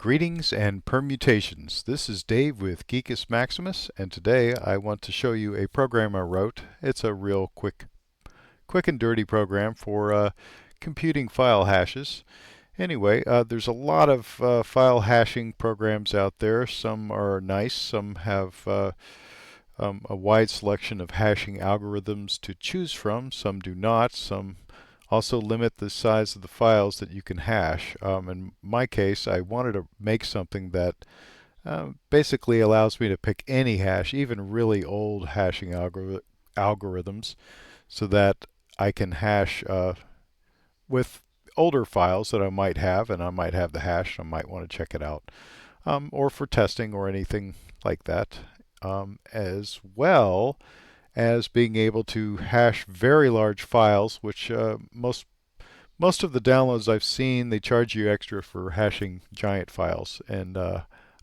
Greetings and permutations. This is Dave with Geekus Maximus, and today I want to show you a program I wrote. It's a real quick and dirty program for computing file hashes. Anyway, there's a lot of file hashing programs out there. Some are nice, some have a wide selection of hashing algorithms to choose from, some do not, some also limit the size of the files that you can hash. In my case, I wanted to make something that basically allows me to pick any hash, even really old hashing algorithms, so that I can hash with older files that I might have, and I might have the hash, and I might want to check it out, or for testing or anything like that, as well as being able to hash very large files, which most of the downloads I've seen, they charge you extra for hashing giant files, and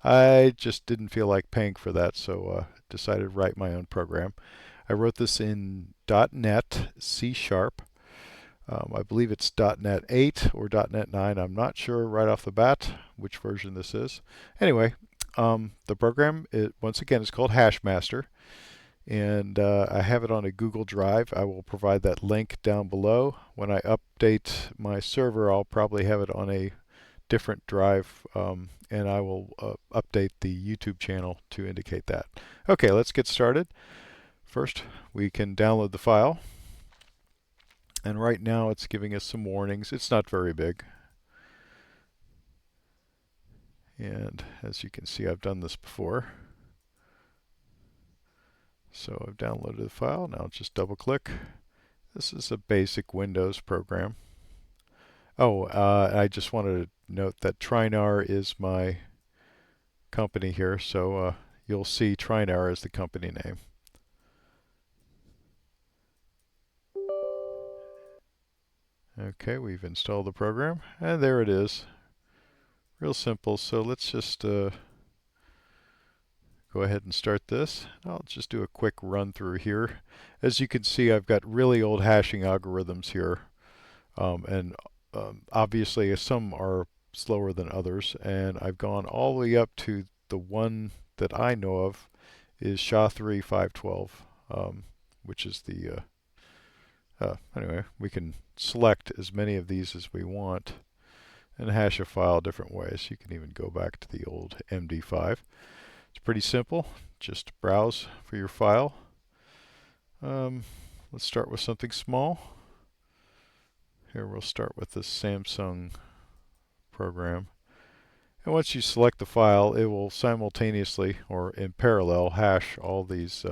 I just didn't feel like paying for that, so decided to write my own program. I wrote this in .NET C#. I believe it's .NET 8 or .NET 9. I'm not sure right off the bat which version this is. Anyway, the program, once again, is called HashMaster. And I have it on a Google Drive. I will provide that link down below. When I update my server, I'll probably have it on a different drive, and I will update the YouTube channel to indicate that. Okay, let's get started. First, we can download the file. And right now it's giving us some warnings. It's not very big. And as you can see, I've done this before. So I've downloaded the file. Now just double click. This is a basic Windows program. Oh, I just wanted to note that Trinar is my company here, so you'll see Trinar as the company name. Okay, we've installed the program, and there it is. Real simple. So let's just go ahead and start this. I'll just do a quick run through here. As you can see, I've got really old hashing algorithms here, and obviously some are slower than others, and I've gone all the way up to the one that I know of is SHA-3 512, which is the anyway, we can select as many of these as we want and hash a file different ways. You can even go back to the old MD5. It's pretty simple. Just browse for your file. Let's start with something small. Here we'll start with this Samsung program. And once you select the file, it will simultaneously or in parallel hash all these,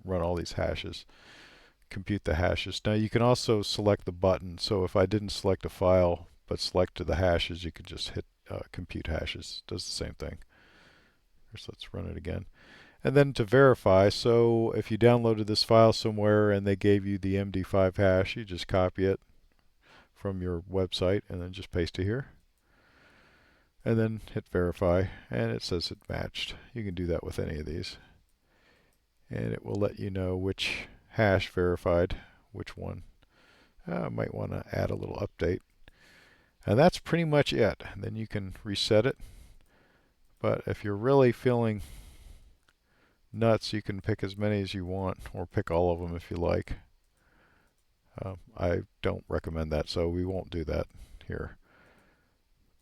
run all these hashes, compute the hashes. Now you can also select the button. So if I didn't select a file but selected the hashes, you could just hit compute hashes. It does the same thing. So let's run it again. And then to verify, so if you downloaded this file somewhere and they gave you the MD5 hash, you just copy it from your website and then just paste it here. And then hit verify, and it says it matched. You can do that with any of these. And it will let you know which hash verified, which one. I might want to add a little update. And that's pretty much it. And then you can reset it. But if you're really feeling nuts, you can pick as many as you want, or pick all of them if you like. I don't recommend that, so we won't do that here.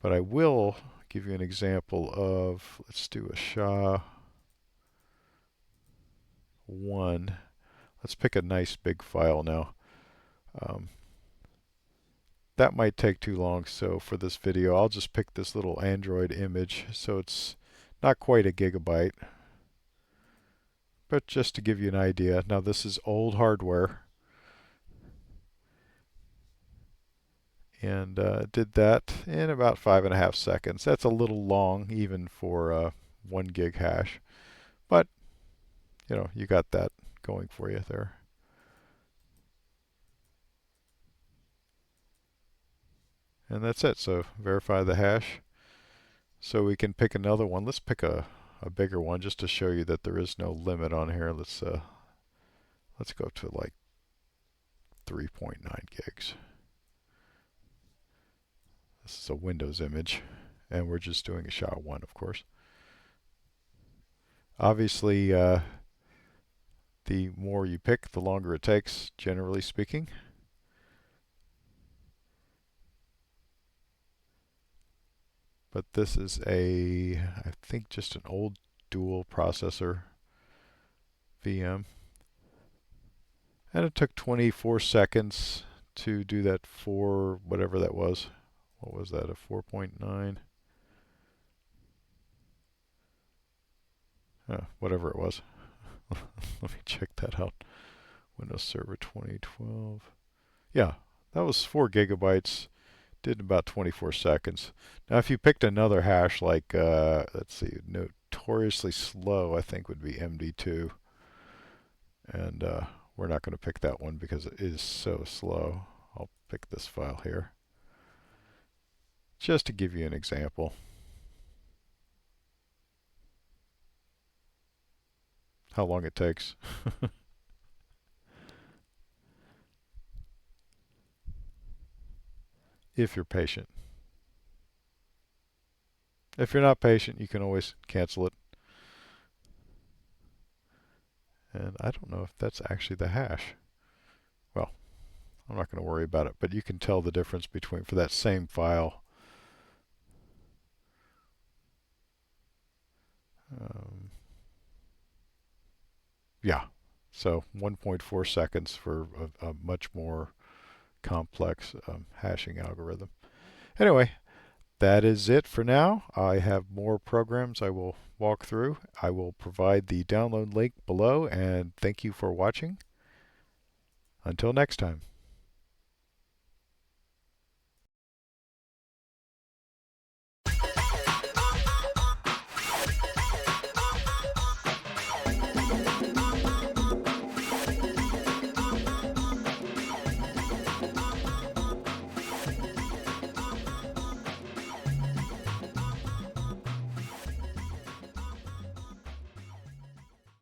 But I will give you an example of, let's do a SHA-1. Let's pick a nice big file now. That might take too long, so for this video I'll just pick this little Android image. So it's not quite a gigabyte, but just to give you an idea. Now this is old hardware, and did that in about 5.5 seconds. That's a little long even for 1 gig hash, but you know, you got that going for you there. And that's it. So verify the hash. So we can pick another one. Let's pick a bigger one just to show you that there is no limit on here. Let's go to like 3.9 gigs. This is a Windows image, And we're just doing a SHA-1, of course. Obviously, the more you pick, the longer it takes, generally speaking. But this is I think just an old dual processor VM. And it took 24 seconds to do that for whatever that was. What was that, a 4.9? Whatever it was. Let me check that out. Windows Server 2012. Yeah, that was 4 gigabytes. Did about 24 seconds. Now, if you picked another hash like, let's see, notoriously slow, I think would be MD2. And we're not going to pick that one because it is so slow. I'll pick this file here just to give you an example. How long it takes. If you're patient. If you're not patient, you can always cancel it. And I don't know if that's actually the hash. Well, I'm not going to worry about it, but you can tell the difference between, for that same file. Yeah, so 1.4 seconds for a much more complex hashing algorithm. Anyway, that is it for now. I have more programs I will walk through. I will provide the download link below, and thank you for watching. Until next time.